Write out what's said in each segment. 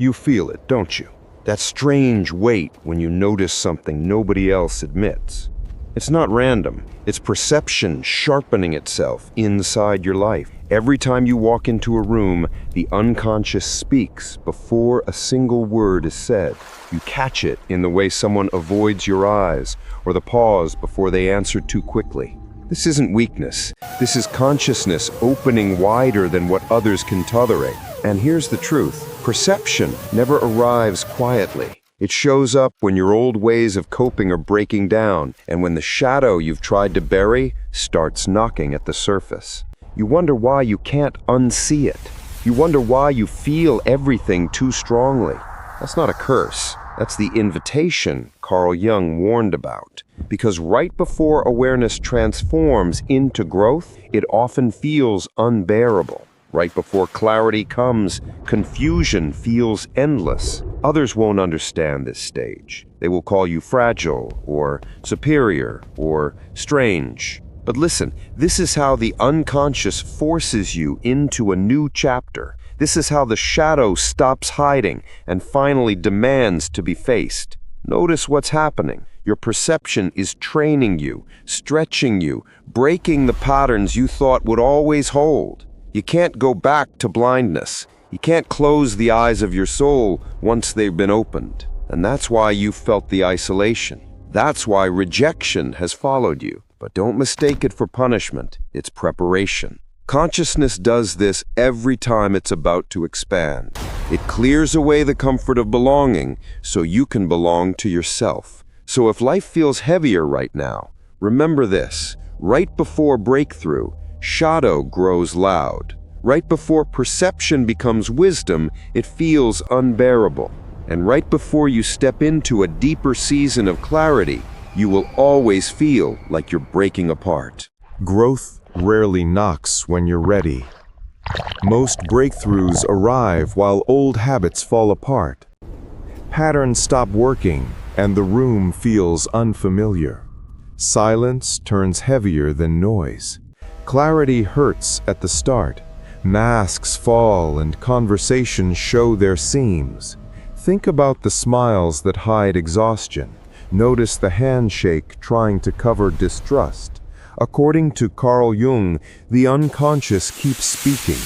You feel it, don't you? That strange weight when you notice something nobody else admits. It's not random. It's perception sharpening itself inside your life. Every time you walk into a room, the unconscious speaks before a single word is said. You catch it in the way someone avoids your eyes, or the pause before they answer too quickly. This isn't weakness. This is consciousness opening wider than what others can tolerate. And here's the truth. Perception never arrives quietly. It shows up when your old ways of coping are breaking down, and when the shadow you've tried to bury starts knocking at the surface. You wonder why you can't unsee it. You wonder why you feel everything too strongly. That's not a curse. That's the invitation Carl Jung warned about. Because right before awareness transforms into growth, it often feels unbearable. Right before clarity comes, confusion feels endless. Others won't understand this stage. They will call you fragile, or superior, or strange. But listen, this is how the unconscious forces you into a new chapter. This is how the shadow stops hiding and finally demands to be faced. Notice what's happening. Your perception is training you, stretching you, breaking the patterns you thought would always hold. You can't go back to blindness. You can't close the eyes of your soul once they've been opened. And that's why you felt the isolation. That's why rejection has followed you. But don't mistake it for punishment. It's preparation. Consciousness does this every time it's about to expand. It clears away the comfort of belonging so you can belong to yourself. So if life feels heavier right now, remember this. Right before breakthrough, shadow grows loud. Right before perception becomes wisdom, it feels unbearable. And right before you step into a deeper season of clarity, you will always feel like you're breaking apart. Growth rarely knocks when you're ready. Most breakthroughs arrive while old habits fall apart. Patterns stop working, and the room feels unfamiliar. Silence turns heavier than noise. Clarity hurts at the start. Masks fall and conversations show their seams. Think about the smiles that hide exhaustion. Notice the handshake trying to cover distrust. According to Carl Jung, the unconscious keeps speaking.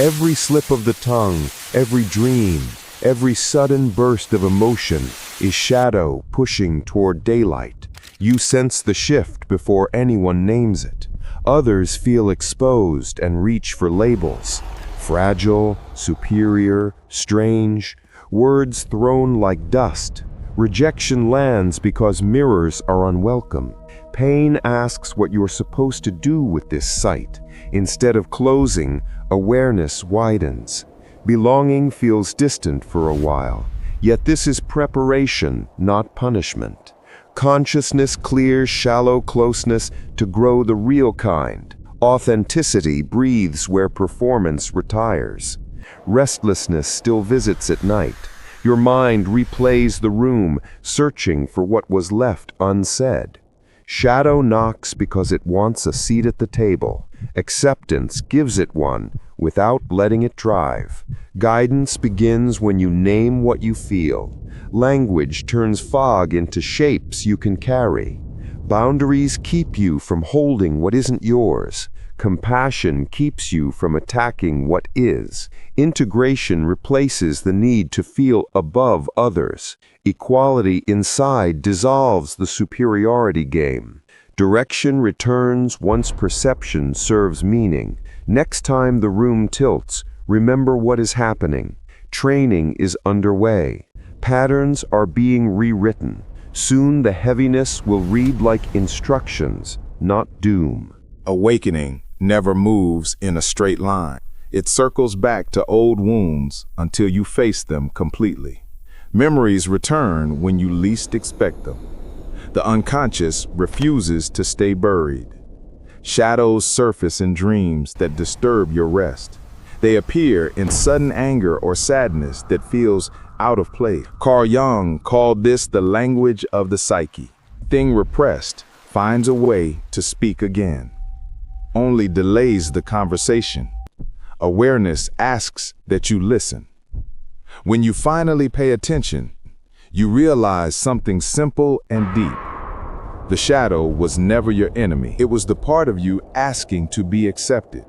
Every slip of the tongue, every dream, every sudden burst of emotion is shadow pushing toward daylight. You sense the shift before anyone names it. Others feel exposed and reach for labels. Fragile, superior, strange, words thrown like dust. Rejection lands because mirrors are unwelcome. Pain asks what you're supposed to do with this sight. Instead of closing, awareness widens. Belonging feels distant for a while. Yet this is preparation, not punishment. Consciousness clears shallow closeness to grow the real kind. Authenticity breathes where performance retires. Restlessness still visits at night. Your mind replays the room, searching for what was left unsaid. Shadow knocks because it wants a seat at the table. Acceptance gives it one without letting it drive. Guidance begins when you name what you feel. Language turns fog into shapes you can carry. Boundaries keep you from holding what isn't yours. Compassion keeps you from attacking what is. Integration replaces the need to feel above others. Equality inside dissolves the superiority game. Direction returns once perception serves meaning. Next time the room tilts, remember what is happening. Training is underway. Patterns are being rewritten. Soon the heaviness will read like instructions, not doom. Awakening never moves in a straight line. It circles back to old wounds until you face them completely. Memories return when you least expect them. The unconscious refuses to stay buried. Shadows surface in dreams that disturb your rest. They appear in sudden anger or sadness that feels out of place. Carl Jung called this the language of the psyche. Thing repressed finds a way to speak again. Only delays the conversation. Awareness asks that you listen. When you finally pay attention, you realize something simple and deep. The shadow was never your enemy. It was the part of you asking to be accepted.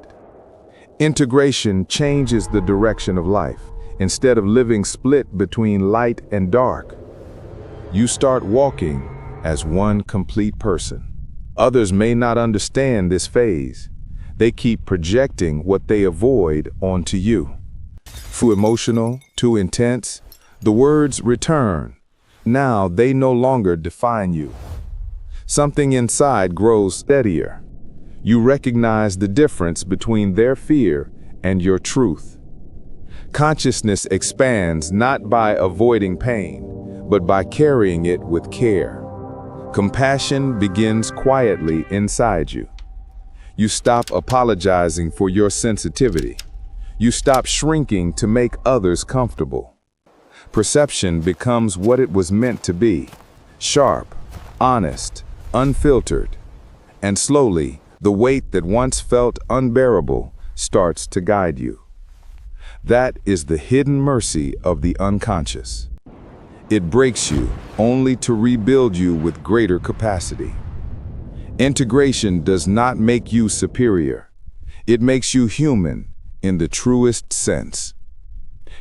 Integration changes the direction of life. Instead of living split between light and dark, you start walking as one complete person. Others may not understand this phase. They keep projecting what they avoid onto you. Too emotional, too intense, the words return. Now they no longer define you. Something inside grows steadier. You recognize the difference between their fear and your truth. Consciousness expands not by avoiding pain, but by carrying it with care. Compassion begins quietly inside you. You stop apologizing for your sensitivity. You stop shrinking to make others comfortable. Perception becomes what it was meant to be: sharp, honest, unfiltered. And slowly, the weight that once felt unbearable starts to guide you. That is the hidden mercy of the unconscious. It breaks you only to rebuild you with greater capacity. Integration does not make you superior. It makes you human in the truest sense.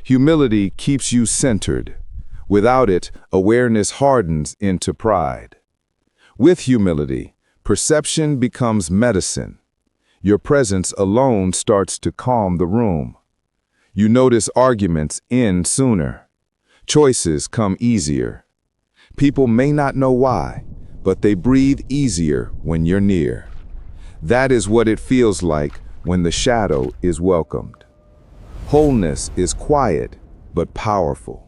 Humility keeps you centered. Without it, awareness hardens into pride. With humility, perception becomes medicine. Your presence alone starts to calm the room. You notice arguments end sooner. Choices come easier. People may not know why, but they breathe easier when you're near. That is what it feels like when the shadow is welcomed. Wholeness is quiet but powerful.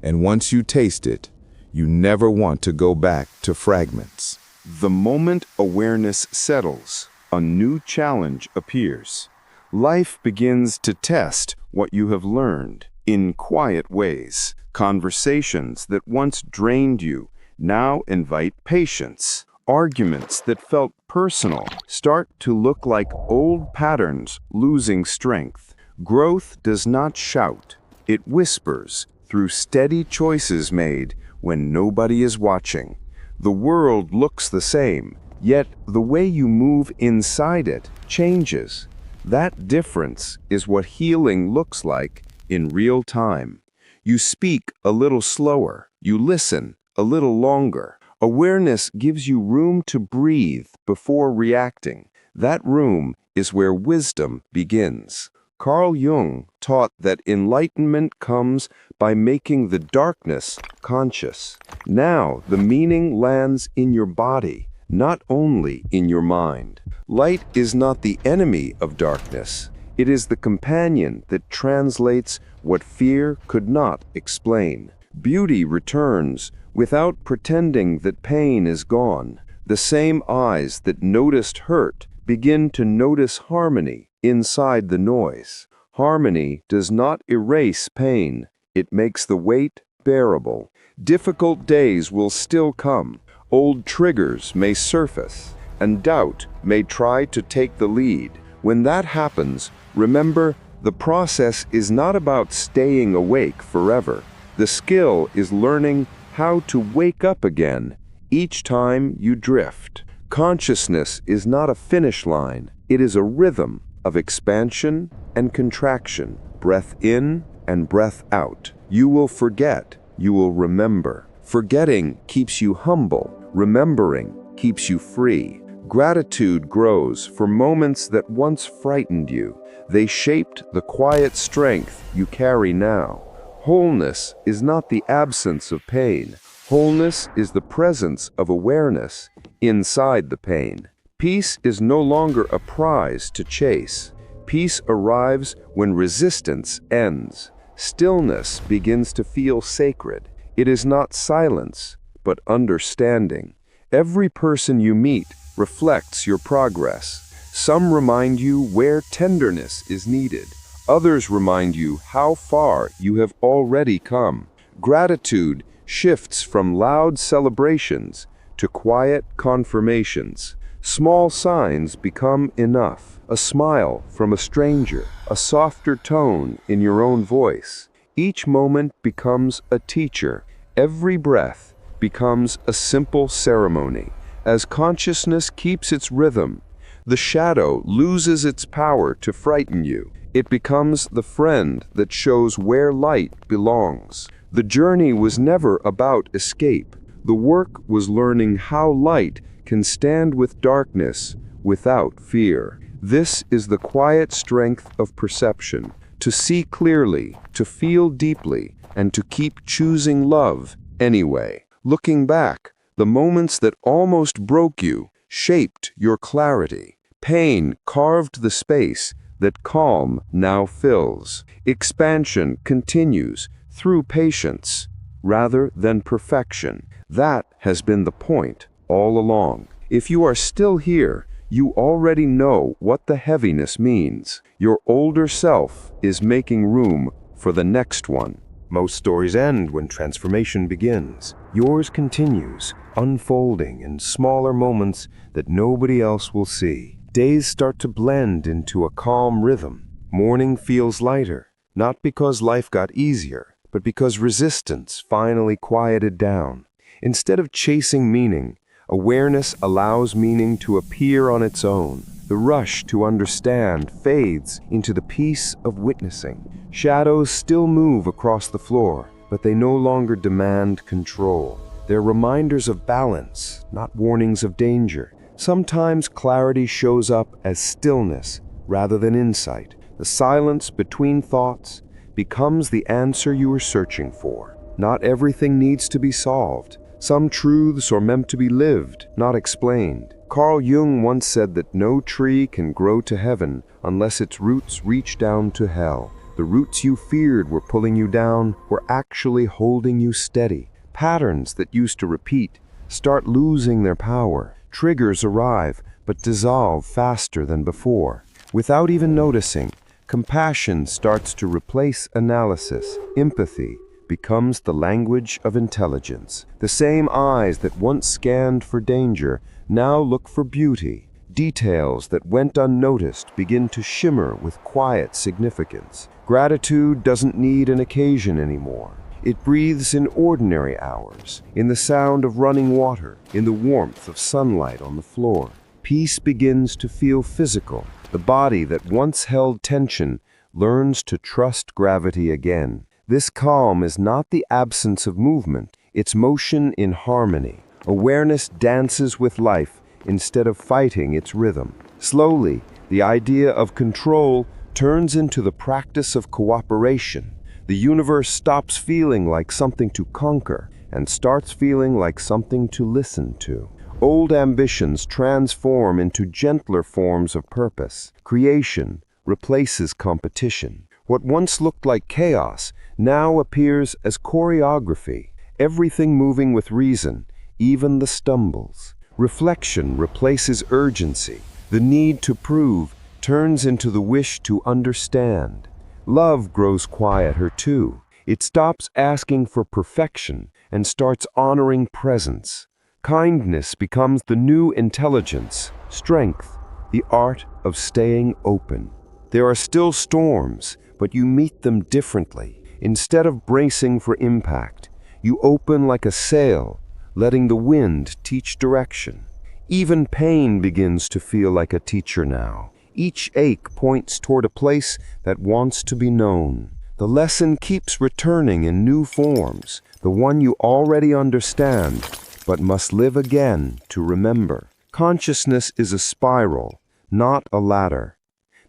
And once you taste it, you never want to go back to fragments. The moment awareness settles, a new challenge appears. Life begins to test what you have learned in quiet ways. Conversations that once drained you now invite patience. Arguments that felt personal start to look like old patterns losing strength. Growth does not shout. It whispers through steady choices made when nobody is watching. The world looks the same, yet the way you move inside it changes. That difference is what healing looks like in real time. You speak a little slower. You listen a little longer. Awareness gives you room to breathe before reacting. That room is where wisdom begins. Carl Jung taught that enlightenment comes by making the darkness conscious. Now the meaning lands in your body, not only in your mind. Light is not the enemy of darkness. It is the companion that translates what fear could not explain. Beauty returns without pretending that pain is gone. The same eyes that noticed hurt begin to notice harmony inside the noise. Harmony does not erase pain. It makes the weight bearable. Difficult days will still come. Old triggers may surface, and doubt may try to take the lead. When that happens, remember, the process is not about staying awake forever. The skill is learning how to wake up again each time you drift. Consciousness is not a finish line. It is a rhythm of expansion and contraction, breath in and breath out. You will forget, you will remember. Forgetting keeps you humble. Remembering keeps you free. Gratitude grows for moments that once frightened you. They shaped the quiet strength you carry now. Wholeness is not the absence of pain. Wholeness is the presence of awareness inside the pain. Peace is no longer a prize to chase. Peace arrives when resistance ends. Stillness begins to feel sacred. It is not silence, but understanding. Every person you meet reflects your progress. Some remind you where tenderness is needed. Others remind you how far you have already come. Gratitude shifts from loud celebrations to quiet confirmations. Small signs become enough. A smile from a stranger, a softer tone in your own voice. Each moment becomes a teacher. Every breath becomes a simple ceremony. As consciousness keeps its rhythm, the shadow loses its power to frighten you. It becomes the friend that shows where light belongs. The journey was never about escape. The work was learning how light can stand with darkness without fear. This is the quiet strength of perception, to see clearly, to feel deeply, and to keep choosing love anyway. Looking back, the moments that almost broke you shaped your clarity. Pain carved the space that calm now fills. Expansion continues through patience rather than perfection. That has been the point all along. If you are still here, you already know what the heaviness means. Your older self is making room for the next one. Most stories end when transformation begins. Yours continues, unfolding in smaller moments that nobody else will see. Days start to blend into a calm rhythm. Morning feels lighter, not because life got easier, but because resistance finally quieted down. Instead of chasing meaning, awareness allows meaning to appear on its own. The rush to understand fades into the peace of witnessing. Shadows still move across the floor, but they no longer demand control. They're reminders of balance, not warnings of danger. Sometimes clarity shows up as stillness rather than insight. The silence between thoughts becomes the answer you are searching for. Not everything needs to be solved. Some truths are meant to be lived, not explained. Carl Jung once said that no tree can grow to heaven unless its roots reach down to hell. The roots you feared were pulling you down were actually holding you steady. Patterns that used to repeat start losing their power. Triggers arrive, but dissolve faster than before. Without even noticing, compassion starts to replace analysis. Empathy becomes the language of intelligence. The same eyes that once scanned for danger now look for beauty. Details that went unnoticed begin to shimmer with quiet significance. Gratitude doesn't need an occasion anymore. It breathes in ordinary hours, in the sound of running water, in the warmth of sunlight on the floor. Peace begins to feel physical. The body that once held tension learns to trust gravity again. This calm is not the absence of movement, it's motion in harmony. Awareness dances with life instead of fighting its rhythm. Slowly, the idea of control turns into the practice of cooperation. The universe stops feeling like something to conquer and starts feeling like something to listen to. Old ambitions transform into gentler forms of purpose. Creation replaces competition. What once looked like chaos now appears as choreography, everything moving with reason, even the stumbles. Reflection replaces urgency. The need to prove turns into the wish to understand. Love grows quieter too. It stops asking for perfection and starts honoring presence. Kindness becomes the new intelligence. Strength, the art of staying open. There are still storms, but you meet them differently. Instead of bracing for impact, you open like a sail, letting the wind teach direction. Even pain begins to feel like a teacher now. Each ache points toward a place that wants to be known. The lesson keeps returning in new forms, the one you already understand, but must live again to remember. Consciousness is a spiral, not a ladder.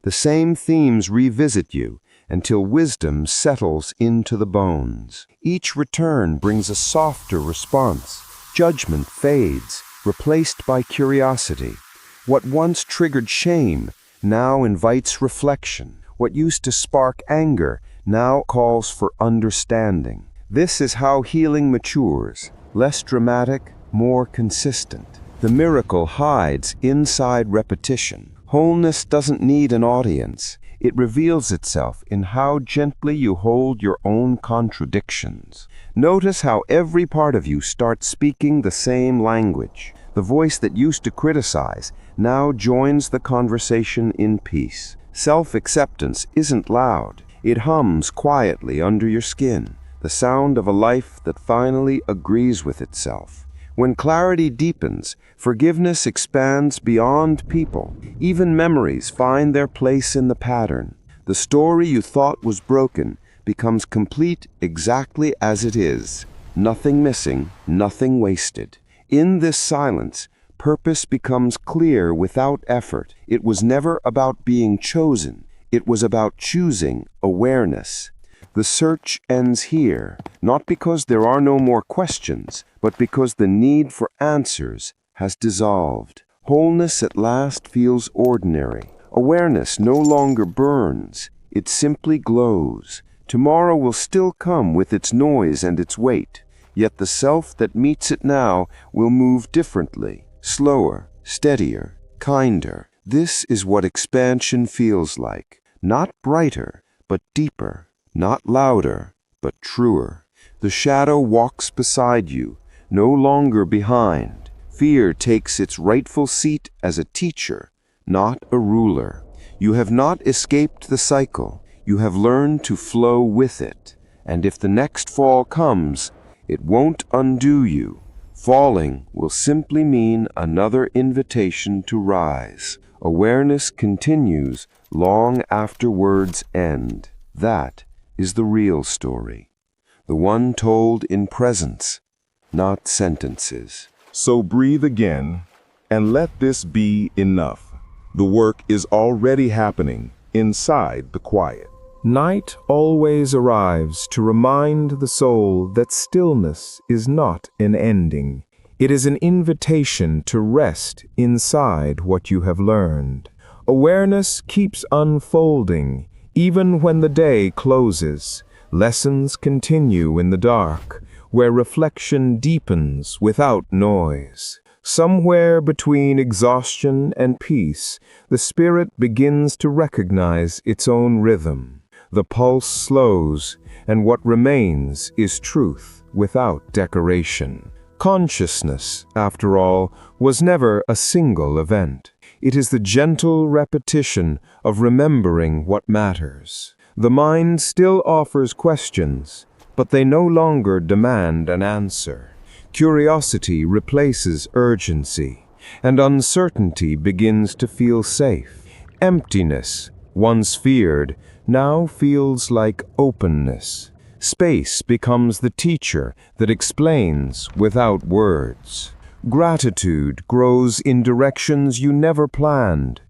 The same themes revisit you until wisdom settles into the bones. Each return brings a softer response. Judgment fades, replaced by curiosity. What once triggered shame now invites reflection. What used to spark anger now calls for understanding. This is how healing matures, less dramatic, more consistent. The miracle hides inside repetition. Wholeness doesn't need an audience. It reveals itself in how gently you hold your own contradictions. Notice how every part of you starts speaking the same language. The voice that used to criticize now joins the conversation in peace. Self-acceptance isn't loud. It hums quietly under your skin, the sound of a life that finally agrees with itself. When clarity deepens, forgiveness expands beyond people. Even memories find their place in the pattern. The story you thought was broken becomes complete exactly as it is. Nothing missing, nothing wasted. In this silence, purpose becomes clear without effort. It was never about being chosen. It was about choosing awareness. The search ends here, not because there are no more questions, but because the need for answers has dissolved. Wholeness at last feels ordinary. Awareness no longer burns. It simply glows. Tomorrow will still come with its noise and its weight. Yet the self that meets it now will move differently, slower, steadier, kinder. This is what expansion feels like. Not brighter, but deeper. Not louder, but truer. The shadow walks beside you, no longer behind. Fear takes its rightful seat as a teacher, not a ruler. You have not escaped the cycle. You have learned to flow with it. And if the next fall comes, it won't undo you. Falling will simply mean another invitation to rise. Awareness continues long after words end. That is the real story. The one told in presence, not sentences. So breathe again and let this be enough. The work is already happening inside the quiet. Night always arrives to remind the soul that stillness is not an ending. It is an invitation to rest inside what you have learned. Awareness keeps unfolding, even when the day closes. Lessons continue in the dark, where reflection deepens without noise. Somewhere between exhaustion and peace, the spirit begins to recognize its own rhythm. The pulse slows, and what remains is truth without decoration. Consciousness, after all, was never a single event. It is the gentle repetition of remembering what matters. The mind still offers questions, but they no longer demand an answer. Curiosity replaces urgency, and uncertainty begins to feel safe. Emptiness, once feared, now feels like openness. Space becomes the teacher that explains without words. Gratitude grows in directions you never planned.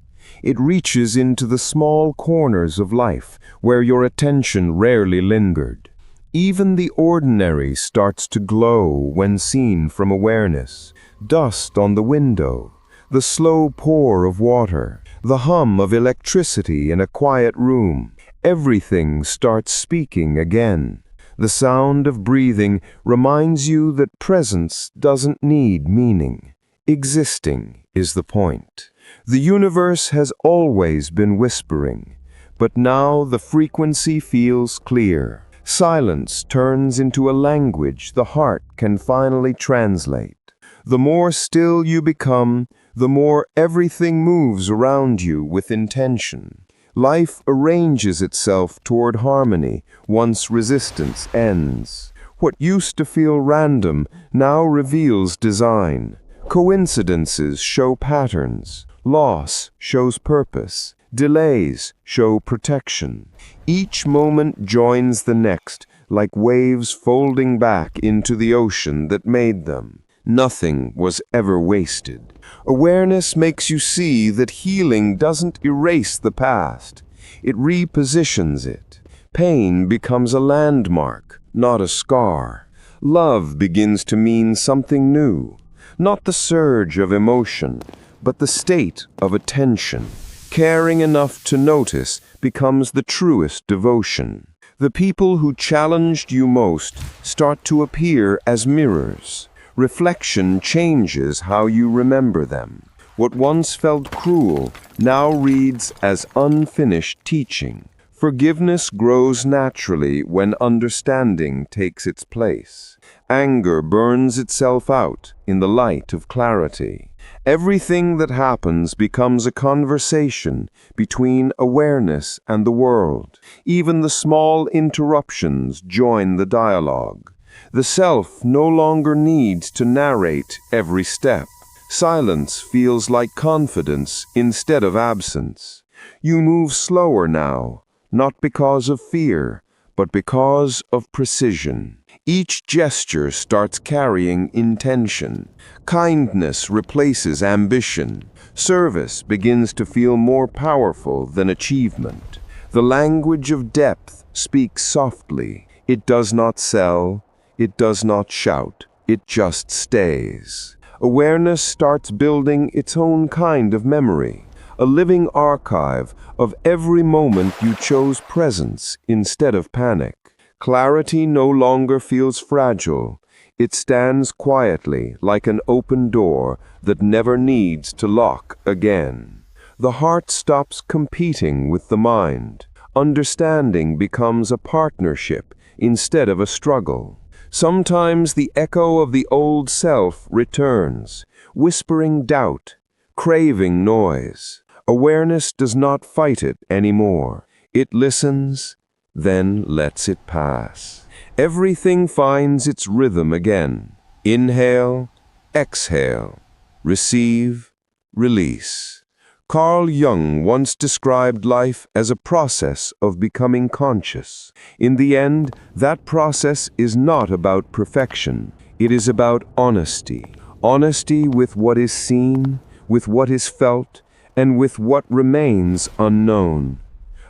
It reaches into the small corners of life where your attention rarely lingered. Even the ordinary starts to glow when seen from awareness. Dust on the window, the slow pour of water, the hum of electricity in a quiet room. Everything starts speaking again. The sound of breathing reminds you that presence doesn't need meaning. Existing is the point. The universe has always been whispering, but now the frequency feels clear. Silence turns into a language the heart can finally translate. The more still you become, the more everything moves around you with intention. Life arranges itself toward harmony once resistance ends. What used to feel random now reveals design. Coincidences show patterns. Loss shows purpose. Delays show protection. Each moment joins the next, like waves folding back into the ocean that made them. Nothing was ever wasted. Awareness makes you see that healing doesn't erase the past. It repositions it. Pain becomes a landmark, not a scar. Love begins to mean something new. Not the surge of emotion, but the state of attention. Caring enough to notice becomes the truest devotion. The people who challenged you most start to appear as mirrors. Reflection changes how you remember them. What once felt cruel now reads as unfinished teaching. Forgiveness grows naturally when understanding takes its place. Anger burns itself out in the light of clarity. Everything that happens becomes a conversation between awareness and the world. Even the small interruptions join the dialogue. The self no longer needs to narrate every step. Silence feels like confidence instead of absence. You move slower now, not because of fear, but because of precision. Each gesture starts carrying intention. Kindness replaces ambition. Service begins to feel more powerful than achievement. The language of depth speaks softly. It does not sell. It does not shout. It just stays. Awareness starts building its own kind of memory, a living archive of every moment you chose presence instead of panic. Clarity no longer feels fragile. It stands quietly like an open door that never needs to lock again. The heart stops competing with the mind. Understanding becomes a partnership instead of a struggle. Sometimes the echo of the old self returns, whispering doubt, craving noise. Awareness does not fight it anymore. It listens, then lets it pass. Everything finds its rhythm again. Inhale, exhale, receive, release. Carl Jung once described life as a process of becoming conscious. In the end, that process is not about perfection. It is about honesty. Honesty with what is seen, with what is felt, and with what remains unknown.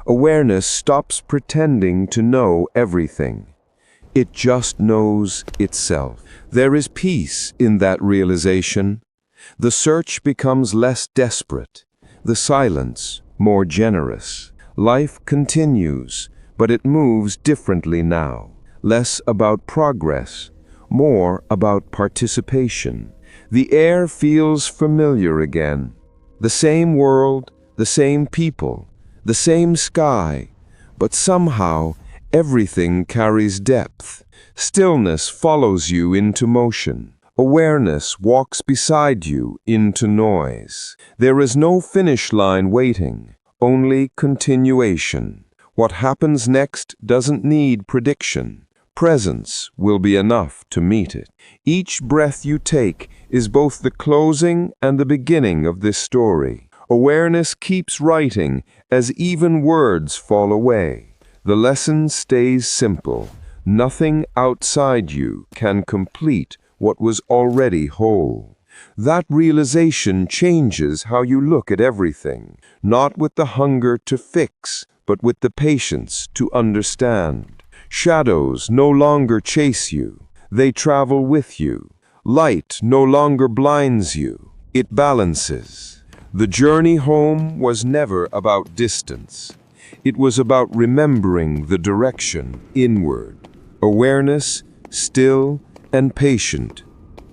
Awareness stops pretending to know everything. It just knows itself. There is peace in that realization. The search becomes less desperate. The silence more generous. Life continues, but it moves differently now. Less about progress, more about participation. The air feels familiar again. The same world, the same people, the same sky, but somehow everything carries depth. Stillness follows you into motion. Awareness walks beside you into noise. There is no finish line waiting, only continuation. What happens next doesn't need prediction. Presence will be enough to meet it. Each breath you take is both the closing and the beginning of this story. Awareness keeps writing as even words fall away. The lesson stays simple. Nothing outside you can complete what was already whole. That realization changes how you look at everything, not with the hunger to fix, but with the patience to understand. Shadows no longer chase you, they travel with you. Light no longer blinds you, it balances. The journey home was never about distance. It was about remembering the direction inward. Awareness, still and patient,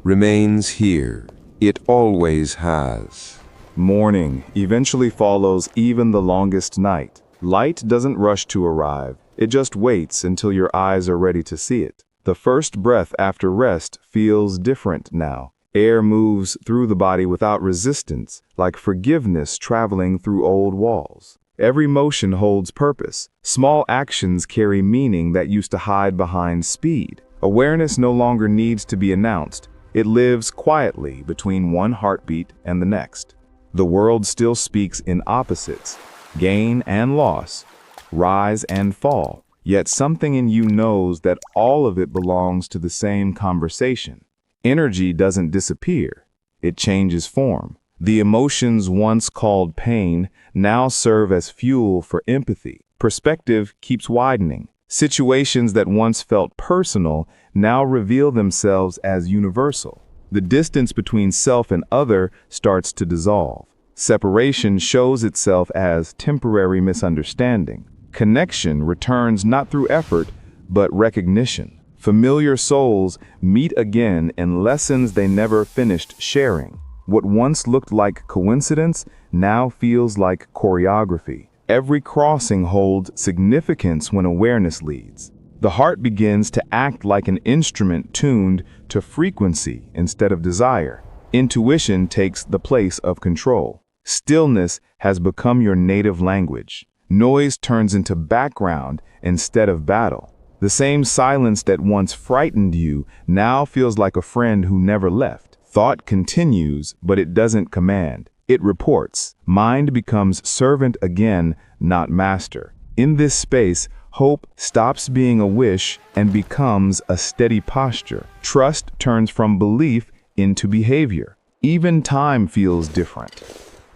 remains here. It always has. Morning eventually follows even the longest night. Light doesn't rush to arrive. It just waits until your eyes are ready to see it. The first breath after rest feels different now. Air moves through the body without resistance, like forgiveness traveling through old walls. Every motion holds purpose. Small actions carry meaning that used to hide behind speed. Awareness no longer needs to be announced. It lives quietly between one heartbeat and the next. The world still speaks in opposites, gain and loss, rise and fall. Yet something in you knows that all of it belongs to the same conversation. Energy doesn't disappear. It changes form. The emotions once called pain now serve as fuel for empathy. Perspective keeps widening. Situations that once felt personal now reveal themselves as universal. The distance between self and other starts to dissolve. Separation shows itself as temporary misunderstanding. Connection returns not through effort, but recognition. Familiar souls meet again in lessons they never finished sharing. What once looked like coincidence now feels like choreography. Every crossing holds significance when awareness leads. The heart begins to act like an instrument tuned to frequency instead of desire. Intuition takes the place of control. Stillness has become your native language. Noise turns into background instead of battle. The same silence that once frightened you now feels like a friend who never left. Thought continues, but it doesn't command. It reports. Mind becomes servant again, not master. In this space, hope stops being a wish and becomes a steady posture. Trust turns from belief into behavior. Even time feels different.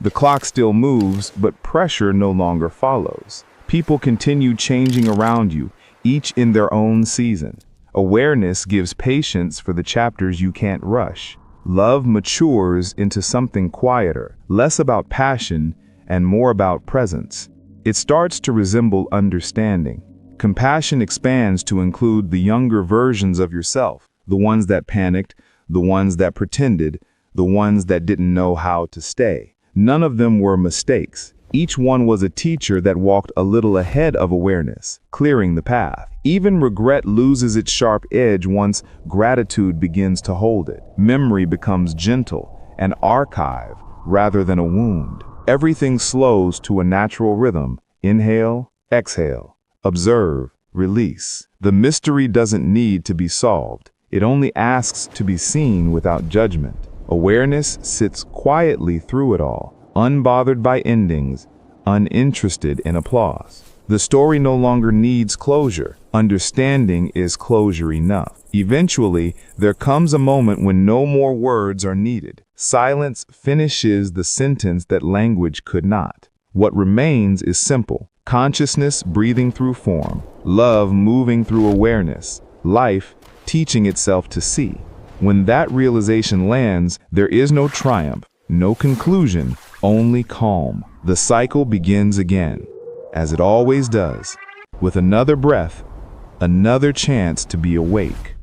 The clock still moves, but pressure no longer follows. People continue changing around you, each in their own season. Awareness gives patience for the chapters you can't rush. Love matures into something quieter, less about passion and more about presence. It starts to resemble understanding. Compassion expands to include the younger versions of yourself, the ones that panicked, the ones that pretended, the ones that didn't know how to stay. None of them were mistakes. Each one was a teacher that walked a little ahead of awareness, clearing the path. Even regret loses its sharp edge once gratitude begins to hold it. Memory becomes gentle, an archive rather than a wound. Everything slows to a natural rhythm. Inhale, exhale, observe, release. The mystery doesn't need to be solved. It only asks to be seen without judgment. Awareness sits quietly through it all, unbothered by endings, uninterested in applause. The story no longer needs closure. Understanding is closure enough. Eventually, there comes a moment when no more words are needed. Silence finishes the sentence that language could not. What remains is simple. Consciousness breathing through form, love moving through awareness, life teaching itself to see. When that realization lands, there is no triumph, no conclusion, only calm. The cycle begins again, as it always does, with another breath, another chance to be awake.